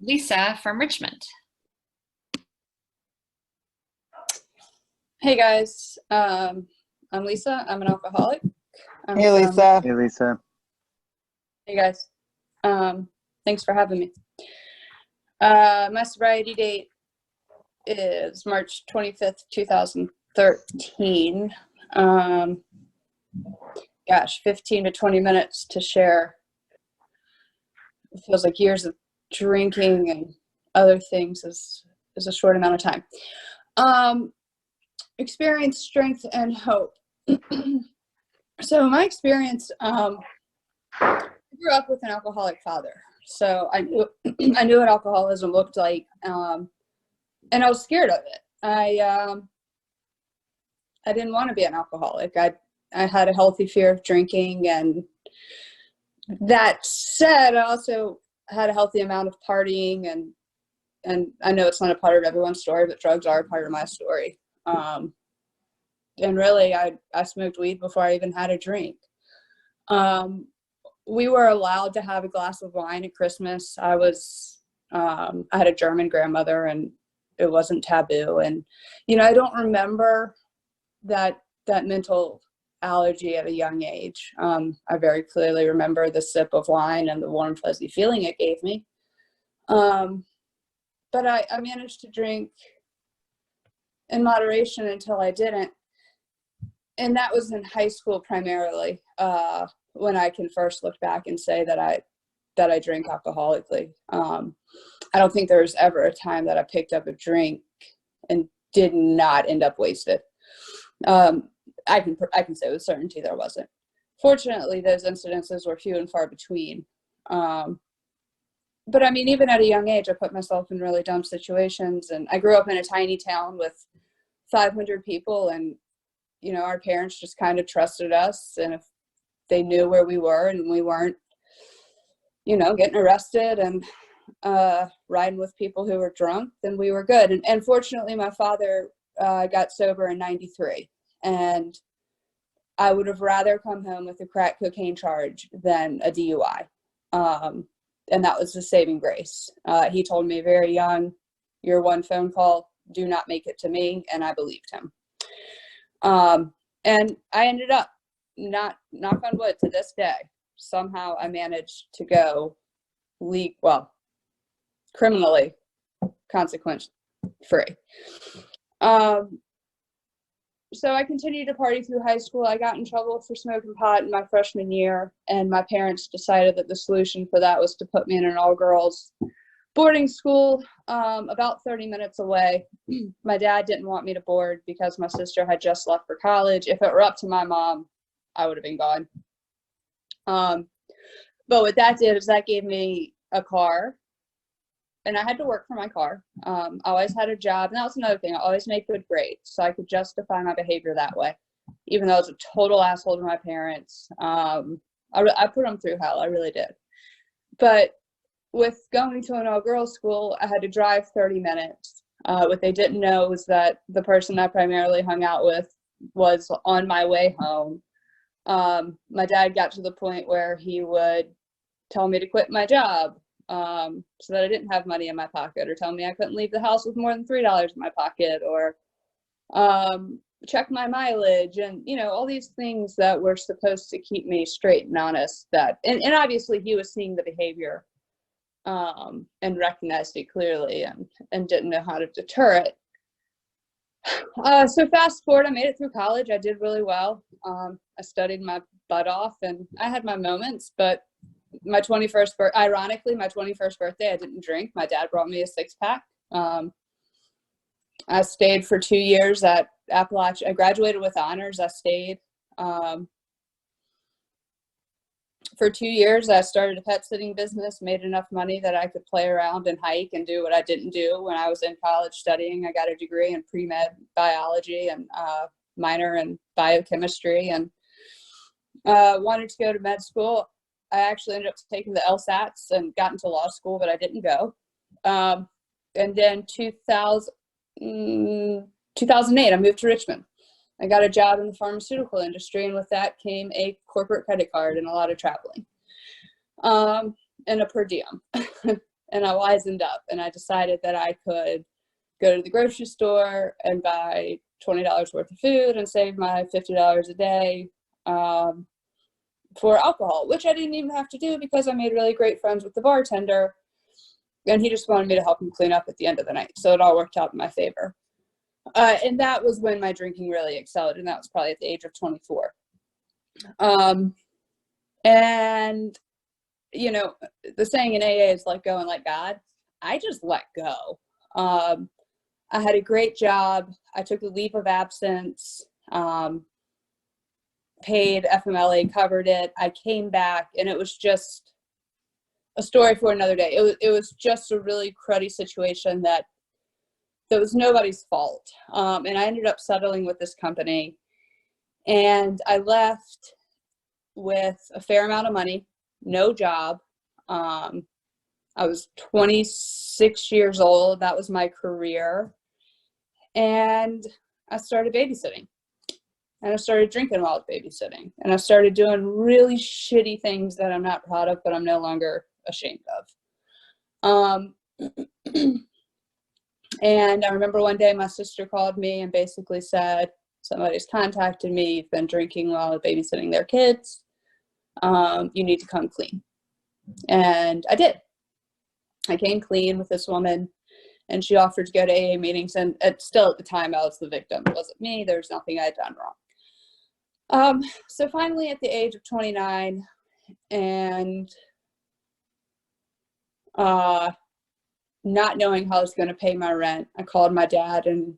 Lisa from Richmond. Hey guys, I'm Lisa. I'm an alcoholic. Hey, Lisa. Hey, Lisa. Hey guys, thanks for having me. My sobriety date is March 25th, 2013. Gosh, 15 to 20 minutes to share. It feels like years of drinking and other things is a short amount of time. Experience, strength, and hope. So my experience, I grew up with an alcoholic father. So I knew what alcoholism looked like, and I was scared of it. I didn't want to be an alcoholic. I had a healthy fear of drinking, and that said, I also had a healthy amount of partying, and I know it's not a part of everyone's story, but drugs are a part of my story. And really, I smoked weed before I even had a drink. We were allowed to have a glass of wine at Christmas. I had a German grandmother, and it wasn't taboo. And, I don't remember that mental allergy at a young age. I very clearly remember the sip of wine and the warm, fuzzy feeling it gave me. But I managed to drink in moderation until I didn't. And that was in high school primarily, when I can first look back and say that I drank alcoholically. I don't think there was ever a time that I picked up a drink and did not end up wasted. I can say with certainty there wasn't. Fortunately, those incidences were few and far between. But I mean, even at a young age, I put myself in really dumb situations. And I grew up in a tiny town with 500 people, and our parents just kind of trusted us, and if they knew where we were and we weren't, getting arrested and riding with people who were drunk, then we were good. And fortunately, my father got sober in '93, and I would have rather come home with a crack cocaine charge than a DUI. And that was the saving grace. He told me very young, "Your one phone call, do not make it to me," and I believed him. And I ended up, knock on wood, to this day, somehow I managed to go criminally consequence free. So I continued to party through high school. I got in trouble for smoking pot in my freshman year, and my parents decided that the solution for that was to put me in an all-girls boarding school about 30 minutes away. My dad didn't want me to board because my sister had just left for college. If it were up to my mom, I would have been gone. But what that did is that gave me a car, and I had to work for my car. I always had a job, and that was another thing. I always made good grades, so I could justify my behavior that way, even though I was a total asshole to my parents. I put them through hell. I really did. But with going to an all-girls school, I had to drive 30 minutes. What they didn't know was that the person I primarily hung out with was on my way home. My dad got to the point where he would tell me to quit my job so that I didn't have money in my pocket, or tell me I couldn't leave the house with more than $3 in my pocket, or check my mileage, and all these things that were supposed to keep me straight and honest. And obviously he was seeing the behavior and recognized it clearly, and didn't know how to deter it. So fast forward, I made it through college. I did really well. I studied my butt off, and I had my moments, but ironically, my 21st birthday, I didn't drink. My dad brought me a 6-pack. I stayed for 2 years at Appalachia. I graduated with honors. I stayed. For 2 years, I started a pet sitting business, made enough money that I could play around and hike and do what I didn't do when I was in college studying. I got a degree in pre-med biology and minor in biochemistry, and wanted to go to med school. I actually ended up taking the LSATs and got into law school, but I didn't go. And then 2008, I moved to Richmond. I got a job in the pharmaceutical industry, and with that came a corporate credit card and a lot of traveling, and a per diem. and I wisened up, and I decided that I could go to the grocery store and buy $20 worth of food and save my $50 a day for alcohol, which I didn't even have to do because I made really great friends with the bartender, and he just wanted me to help him clean up at the end of the night. So it all worked out in my favor. And that was when my drinking really excelled, and that was probably at the age of 24. And, you know, the saying in AA is let go and let God. I just let go. I had a great job. I took a leave of absence, paid FMLA, covered it. I came back, and it was just a story for another day. It was just a really cruddy situation that was nobody's fault. And I ended up settling with this company, and I left with a fair amount of money, no job. I was 26 years old. That was my career. And I started babysitting. And I started drinking while I was babysitting. And I started doing really shitty things that I'm not proud of, but I'm no longer ashamed of. And I remember one day my sister called me and basically said, somebody's contacted me, you've been drinking while babysitting their kids. You need to come clean. And I did. I came clean with this woman, and she offered to go to AA meetings. And still at the time, I was the victim. It wasn't me. There was nothing I had done wrong. So finally, at the age of 29, and not knowing how I was going to pay my rent, I called my dad, and,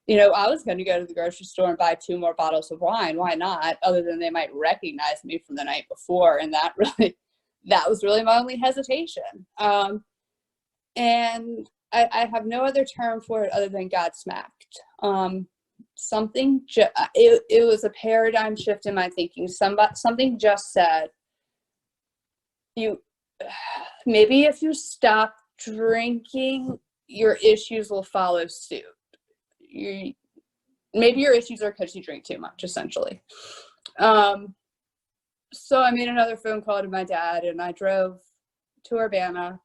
you know, I was going to go to the grocery store and buy 2 more bottles of wine. Why not? Other than they might recognize me from the night before. And that was really my only hesitation. And I have no other term for it other than God smacked. It was a paradigm shift in my thinking. Something just said, maybe if you stop drinking, your issues will follow suit. Maybe your issues are because you drink too much, essentially. So I made another phone call to my dad, and I drove to Urbana,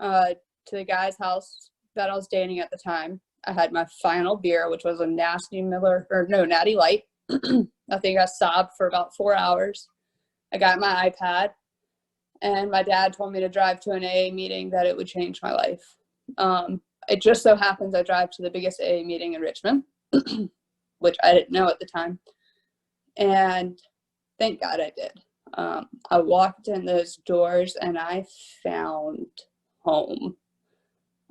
to the guy's house that I was dating at the time. I had my final beer, which was a Natty Light. I think I sobbed for about 4 hours. I got my iPad, and my dad told me to drive to an AA meeting, that it would change my life. It just so happens I drive to the biggest AA meeting in Richmond, which I didn't know at the time. And thank God I did. I walked in those doors and I found home.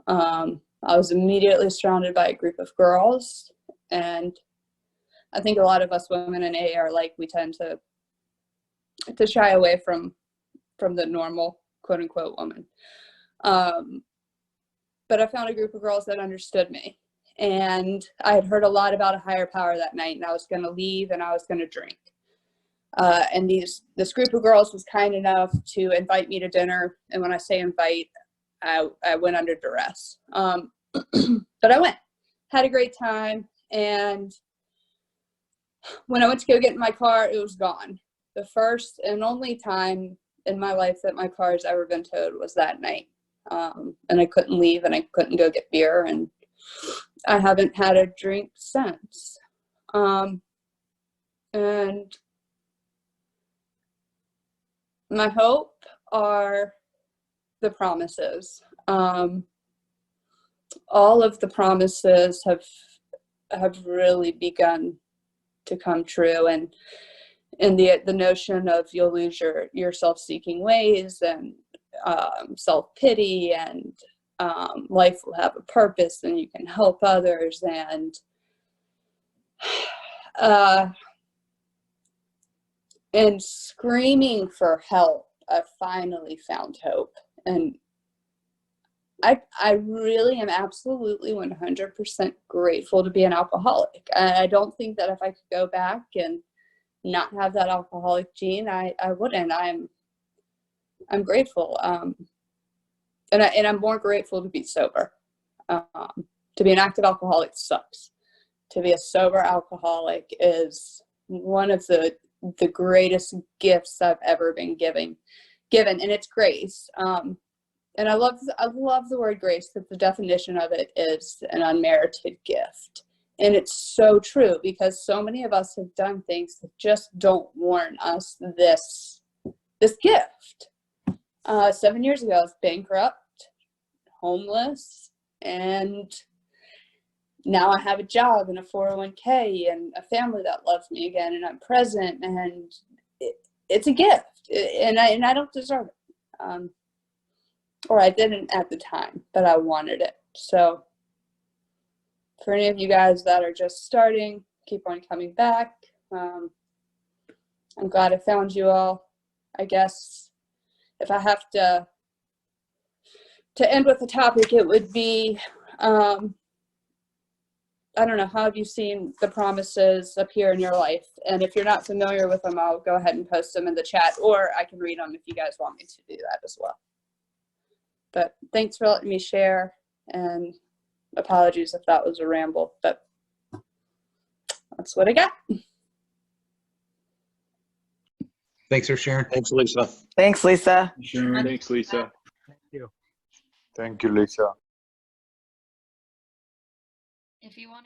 I was immediately surrounded by a group of girls, and I think a lot of us women in AA are like, we tend to shy away from the normal quote unquote woman. But I found a group of girls that understood me, and I had heard a lot about a higher power that night, and I was going to leave and I was going to drink. And this group of girls was kind enough to invite me to dinner. And when I say invite, I went under duress. But I went, had a great time. And when I went to go get in my car, it was gone. The first and only time in my life that my car has ever been towed was that night. And I couldn't leave, and I couldn't go get beer, and I haven't had a drink since. And my hope are the promises. All of the promises have really begun to come true, and the notion of you'll lose your self-seeking ways, and self-pity, and life will have a purpose, and you can help others, and screaming for help, I finally found hope. And I really am absolutely 100% grateful to be an alcoholic. I don't think that if I could go back and not have that alcoholic gene, I wouldn't. I'm grateful. And I'm more grateful to be sober. To be an active alcoholic sucks. To be a sober alcoholic is one of the greatest gifts I've ever been given, and it's grace. And I love the word grace, that the definition of it is an unmerited gift. And it's so true, because so many of us have done things that just don't warrant us this gift. 7 years ago, I was bankrupt, homeless, and now I have a job and a 401k and a family that loves me again, and I'm present, and it's a gift, and I don't deserve it. Or I didn't at the time, but I wanted it. So for any of you guys that are just starting, keep on coming back. I'm glad I found you all. I guess if I have to end with a topic, it would be, I don't know, how have you seen the promises appear in your life? And if you're not familiar with them, I'll go ahead and post them in the chat, or I can read them if you guys want me to do that as well. But thanks for letting me share, and apologies if that was a ramble, but that's what I got. Thanks for sharing. Thanks, Lisa. Thanks, Lisa. Thanks, Lisa. Thank you, Lisa. If you want